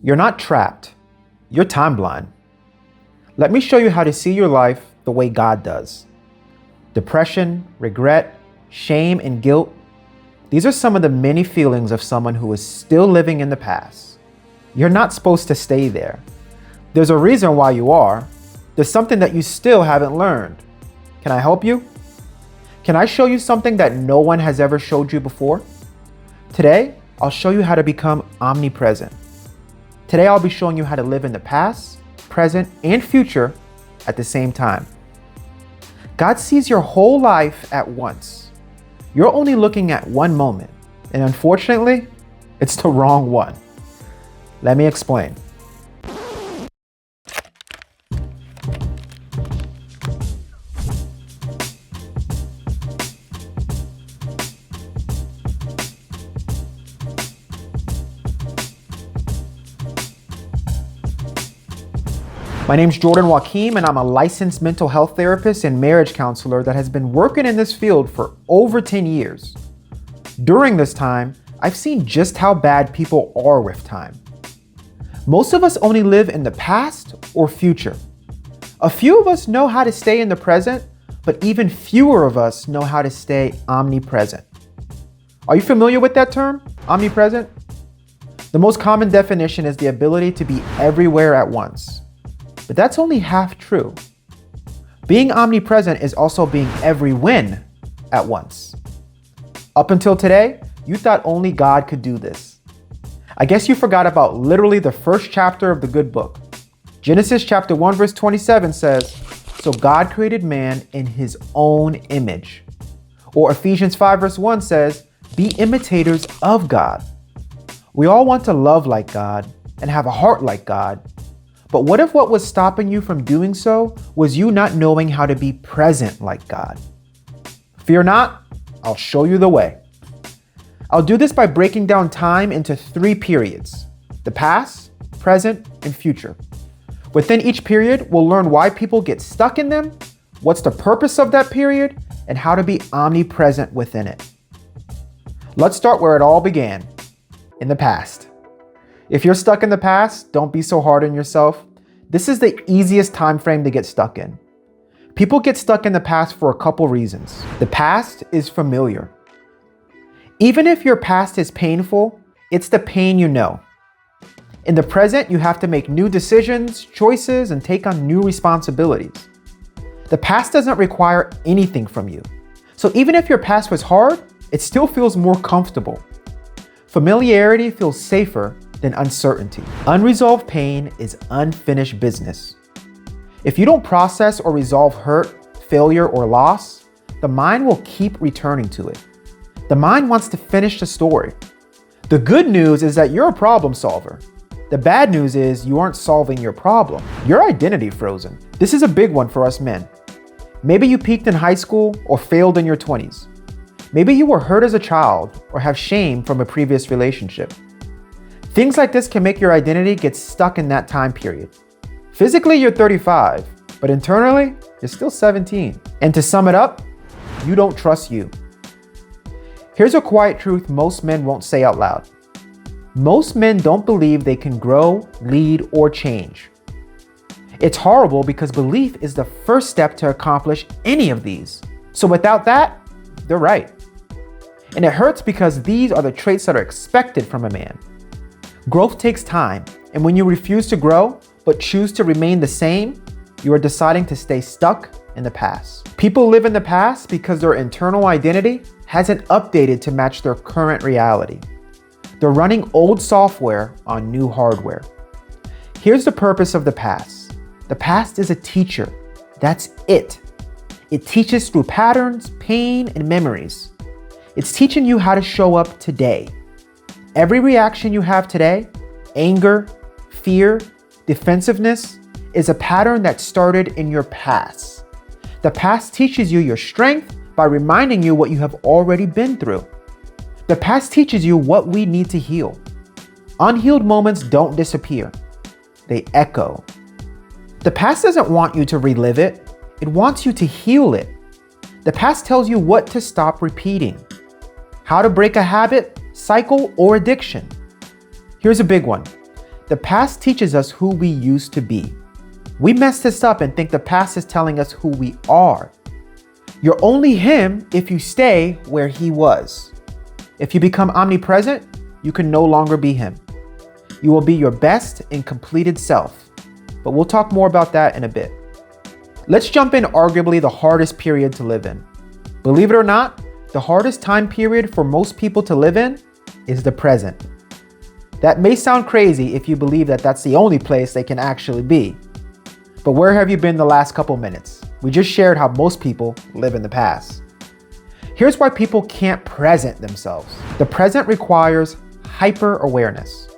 You're not trapped. You're time blind. Let me show you how to see your life the way God does. Depression, regret, shame, and guilt. These are some of the many feelings of someone who is still living in the past. You're not supposed to stay there. There's a reason why you are. There's something that you still haven't learned. Can I help you? Can I show you something that no one has ever showed you before? Today, I'll show you how to become omnipresent. Today, I'll be showing you how to live in the past, present, and future at the same time. God sees your whole life at once. You're only looking at one moment, and unfortunately, it's the wrong one. Let me explain. My name's Jordan Joaquim, and I'm a licensed mental health therapist and marriage counselor that has been working in this field for over 10 years. During this time, I've seen just how bad people are with time. Most of us only live in the past or future. A few of us know how to stay in the present, but even fewer of us know how to stay omnipresent. Are you familiar with that term, omnipresent? The most common definition is the ability to be everywhere at once. But that's only half true. Being omnipresent is also being every when at once. Up until today, you thought only God could do this. I guess you forgot about literally the first chapter of the good book. Genesis chapter 1 verse 27 says, "So God created man in his own image." Or Ephesians 5 verse 1 says, "Be imitators of God." We all want to love like God and have a heart like God. But what if what was stopping you from doing so was you not knowing how to be present like God? Fear not, I'll show you the way. I'll do this by breaking down time into 3 periods: the past, present, and future. Within each period, we'll learn why people get stuck in them, what's the purpose of that period, and how to be omnipresent within it. Let's start where it all began, in the past. If you're stuck in the past, don't be so hard on yourself. This is the easiest time frame to get stuck in. People get stuck in the past for a couple reasons. The past is familiar. Even if your past is painful, it's the pain you know. In the present, you have to make new decisions, choices, and take on new responsibilities. The past doesn't require anything from you. So even if your past was hard, it still feels more comfortable. Familiarity feels safer than uncertainty. Unresolved pain is unfinished business. If you don't process or resolve hurt, failure, or loss, the mind will keep returning to it. The mind wants to finish the story. The good news is that you're a problem solver. The bad news is you aren't solving your problem. Your identity frozen. This is a big one for us men. Maybe you peaked in high school or failed in your 20s. Maybe you were hurt as a child or have shame from a previous relationship. Things like this can make your identity get stuck in that time period. Physically, you're 35, but internally, you're still 17. And to sum it up, you don't trust you. Here's a quiet truth most men won't say out loud. Most men don't believe they can grow, lead, or change. It's horrible because belief is the first step to accomplish any of these. So without that, they're right. And it hurts because these are the traits that are expected from a man. Growth takes time, and when you refuse to grow but choose to remain the same, you are deciding to stay stuck in the past. People live in the past because their internal identity hasn't updated to match their current reality. They're running old software on new hardware. Here's the purpose of the past. The past is a teacher. That's it. It teaches through patterns, pain, and memories. It's teaching you how to show up today. Every reaction you have today, anger, fear, defensiveness, is a pattern that started in your past. The past teaches you your strength by reminding you what you have already been through. The past teaches you what we need to heal. Unhealed moments don't disappear. They echo. The past doesn't want you to relive it. It wants you to heal it. The past tells you what to stop repeating, how to break a habit, cycle, or addiction. Here's a big one. The past teaches us who we used to be. We mess this up and think the past is telling us who we are. You're only him if you stay where he was. If you become omnipresent, you can no longer be him. You will be your best and completed self. But we'll talk more about that in a bit. Let's jump in arguably the hardest period to live in. Believe it or not, the hardest time period for most people to live in is the present. That may sound crazy if you believe that that's the only place they can actually be. But where have you been the last couple minutes? We just shared how most people live in the past. Here's why people can't present themselves. The present requires hyper-awareness.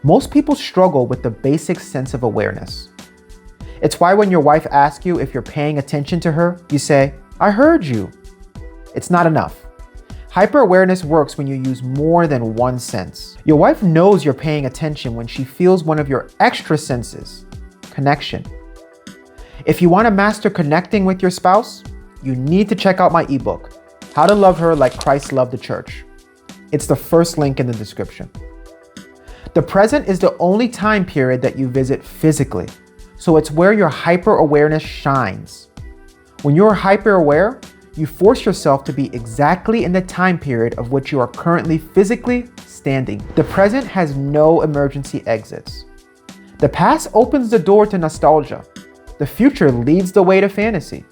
Most people struggle with the basic sense of awareness. It's why when your wife asks you if you're paying attention to her, you say, "I heard you." It's not enough. Hyper-awareness works when you use more than one sense. Your wife knows you're paying attention when she feels one of your extra senses, connection. If you want to master connecting with your spouse, you need to check out my ebook, How to Love Her Like Christ Loved the Church. It's the first link in the description. The present is the only time period that you visit physically, so it's where your hyper-awareness shines. When you're hyper-aware, you force yourself to be exactly in the time period of which you are currently physically standing. The present has no emergency exits. The past opens the door to nostalgia. The future leads the way to fantasy.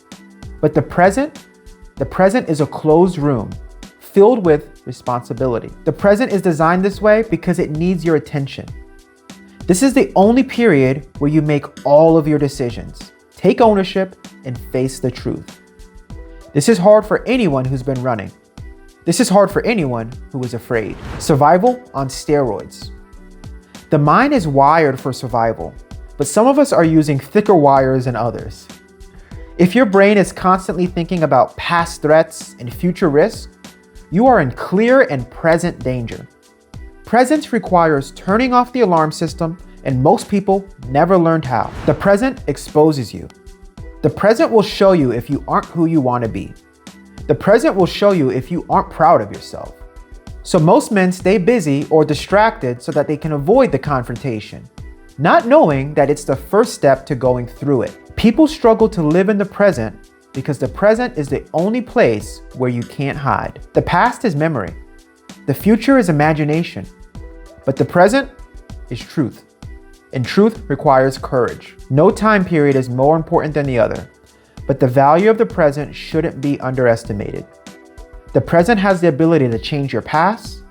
But the present is a closed room filled with responsibility. The present is designed this way because it needs your attention. This is the only period where you make all of your decisions, take ownership, and face the truth. This is hard for anyone who's been running. This is hard for anyone who is afraid. Survival on steroids. The mind is wired for survival, but some of us are using thicker wires than others. If your brain is constantly thinking about past threats and future risks, you are in clear and present danger. Presence requires turning off the alarm system, and most people never learned how. The present exposes you. The present will show you if you aren't who you want to be. The present will show you if you aren't proud of yourself. So most men stay busy or distracted so that they can avoid the confrontation, not knowing that it's the first step to going through it. People struggle to live in the present because the present is the only place where you can't hide. The past is memory. The future is imagination. But the present is truth. And truth requires courage. No time period is more important than the other, but the value of the present shouldn't be underestimated. The present has the ability to change your past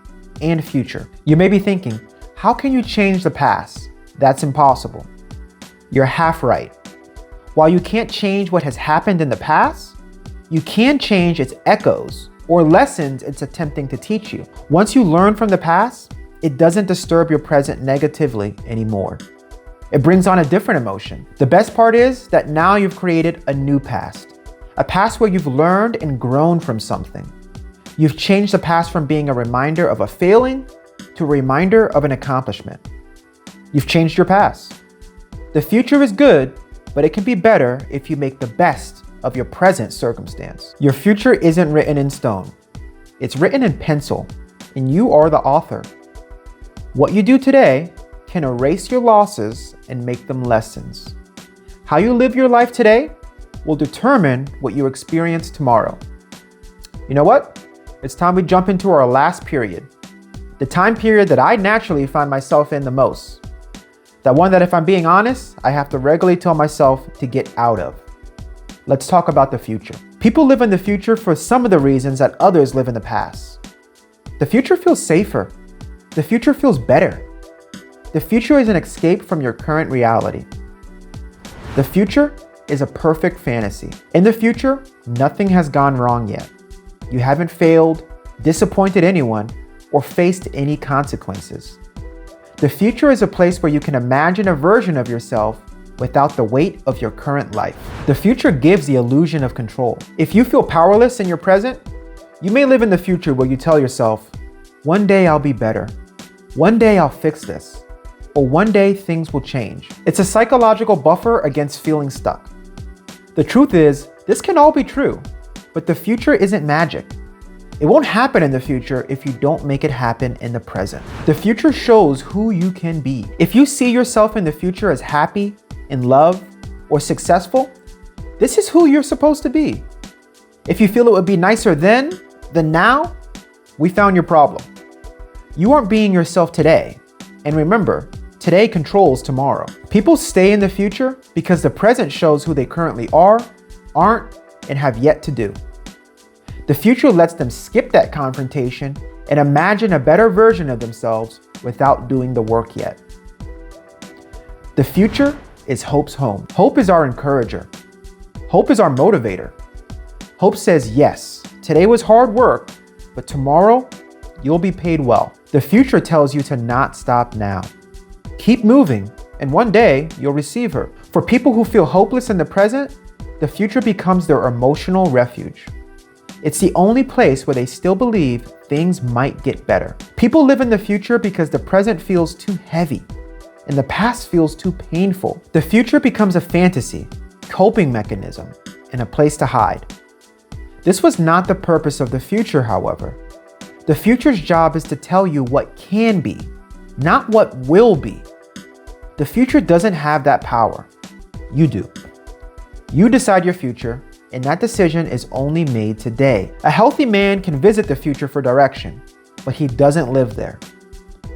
and future. You may be thinking, how can you change the past? That's impossible. You're half right. While you can't change what has happened in the past, you can change its echoes or lessons it's attempting to teach you. Once you learn from the past, it doesn't disturb your present negatively anymore. It brings on a different emotion. The best part is that now you've created a new past, a past where you've learned and grown from something. You've changed the past from being a reminder of a failing to a reminder of an accomplishment. You've changed your past. The future is good, but it can be better if you make the best of your present circumstance. Your future isn't written in stone. It's written in pencil, and you are the author. What you do today can erase your losses and make them lessons. How you live your life today will determine what you experience tomorrow. You know what? It's time we jump into our last period. The time period that I naturally find myself in the most. That one that, if I'm being honest, I have to regularly tell myself to get out of. Let's talk about the future. People live in the future for some of the reasons that others live in the past. The future feels safer. The future feels better. The future is an escape from your current reality. The future is a perfect fantasy. In the future, nothing has gone wrong yet. You haven't failed, disappointed anyone, or faced any consequences. The future is a place where you can imagine a version of yourself without the weight of your current life. The future gives the illusion of control. If you feel powerless in your present, you may live in the future where you tell yourself, one day I'll be better. One day I'll fix this. Or one day things will change. It's a psychological buffer against feeling stuck. The truth is, this can all be true, but the future isn't magic. It won't happen in the future if you don't make it happen in the present. The future shows who you can be. If you see yourself in the future as happy, in love, or successful, this is who you're supposed to be. If you feel it would be nicer then than now, we found your problem. You aren't being yourself today. And remember, today controls tomorrow. People stay in the future because the present shows who they currently are, aren't, and have yet to do. The future lets them skip that confrontation and imagine a better version of themselves without doing the work yet. The future is hope's home. Hope is our encourager. Hope is our motivator. Hope says, yes, today was hard work, but tomorrow you'll be paid well. The future tells you to not stop now. Keep moving, and one day you'll receive her. For people who feel hopeless in the present, the future becomes their emotional refuge. It's the only place where they still believe things might get better. People live in the future because the present feels too heavy and the past feels too painful. The future becomes a fantasy, coping mechanism, and a place to hide. This was not the purpose of the future, however. The future's job is to tell you what can be, not what will be. The future doesn't have that power. You do. You decide your future, and that decision is only made today. A healthy man can visit the future for direction, but he doesn't live there.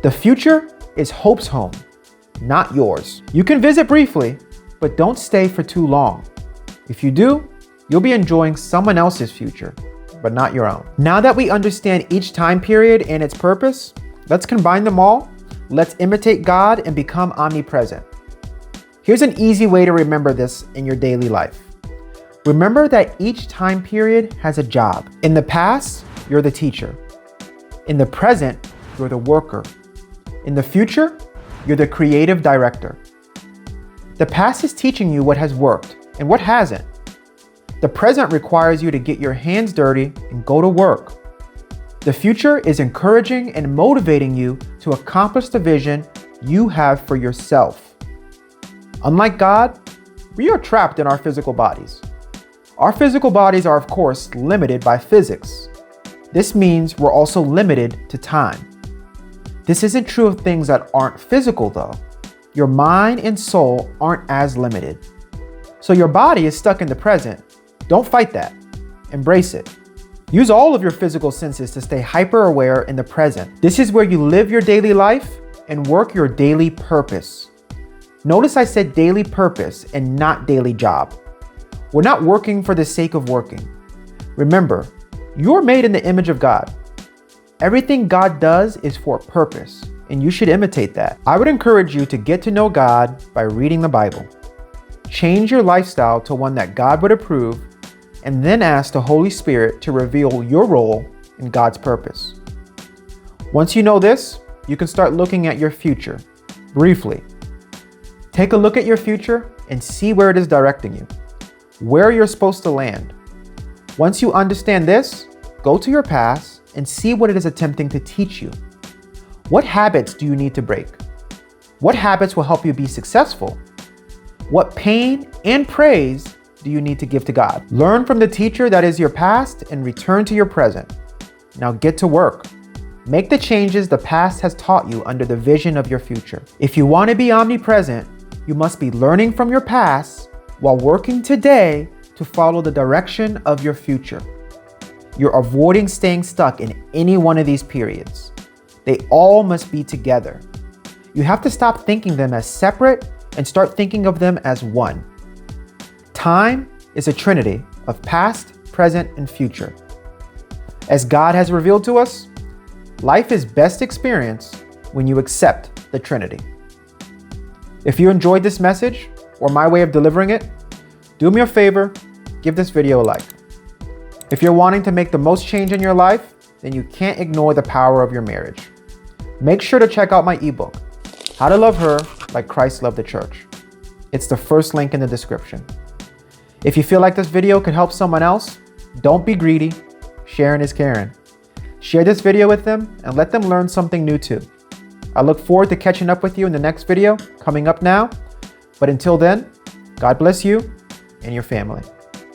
The future is hope's home, not yours. You can visit briefly, but don't stay for too long. If you do, you'll be enjoying someone else's future, but not your own. Now that we understand each time period and its purpose, let's combine them all. Let's imitate God and become omnipresent. Here's an easy way to remember this in your daily life. Remember that each time period has a job. In the past, you're the teacher. In the present, you're the worker. In the future, you're the creative director. The past is teaching you what has worked and what hasn't. The present requires you to get your hands dirty and go to work. The future is encouraging and motivating you to accomplish the vision you have for yourself. Unlike God, we are trapped in our physical bodies. Our physical bodies are, of course, limited by physics. This means we're also limited to time. This isn't true of things that aren't physical, though. Your mind and soul aren't as limited. So your body is stuck in the present. Don't fight that. Embrace it. Use all of your physical senses to stay hyper-aware in the present. This is where you live your daily life and work your daily purpose. Notice I said daily purpose and not daily job. We're not working for the sake of working. Remember, you're made in the image of God. Everything God does is for a purpose, and you should imitate that. I would encourage you to get to know God by reading the Bible. Change your lifestyle to one that God would approve, and then ask the Holy Spirit to reveal your role in God's purpose. Once you know this, you can start looking at your future briefly. Take a look at your future and see where it is directing you, where you're supposed to land. Once you understand this, go to your past and see what it is attempting to teach you. What habits do you need to break? What habits will help you be successful? What pain and praise do you need to give to God? Learn from the teacher that is your past and return to your present. Now get to work. Make the changes the past has taught you under the vision of your future. If you want to be omnipresent, you must be learning from your past while working today to follow the direction of your future. You're avoiding staying stuck in any one of these periods. They all must be together. You have to stop thinking them as separate and start thinking of them as one. Time is a trinity of past, present, and future. As God has revealed to us, life is best experienced when you accept the Trinity. If you enjoyed this message or my way of delivering it, do me a favor, give this video a like. If you're wanting to make the most change in your life, then you can't ignore the power of your marriage. Make sure to check out my ebook, How to Love Her Like Christ Loved the Church. It's the first link in the description. If you feel like this video could help someone else, don't be greedy. Sharing is caring. Share this video with them and let them learn something new too. I look forward to catching up with you in the next video coming up now. But until then, God bless you and your family.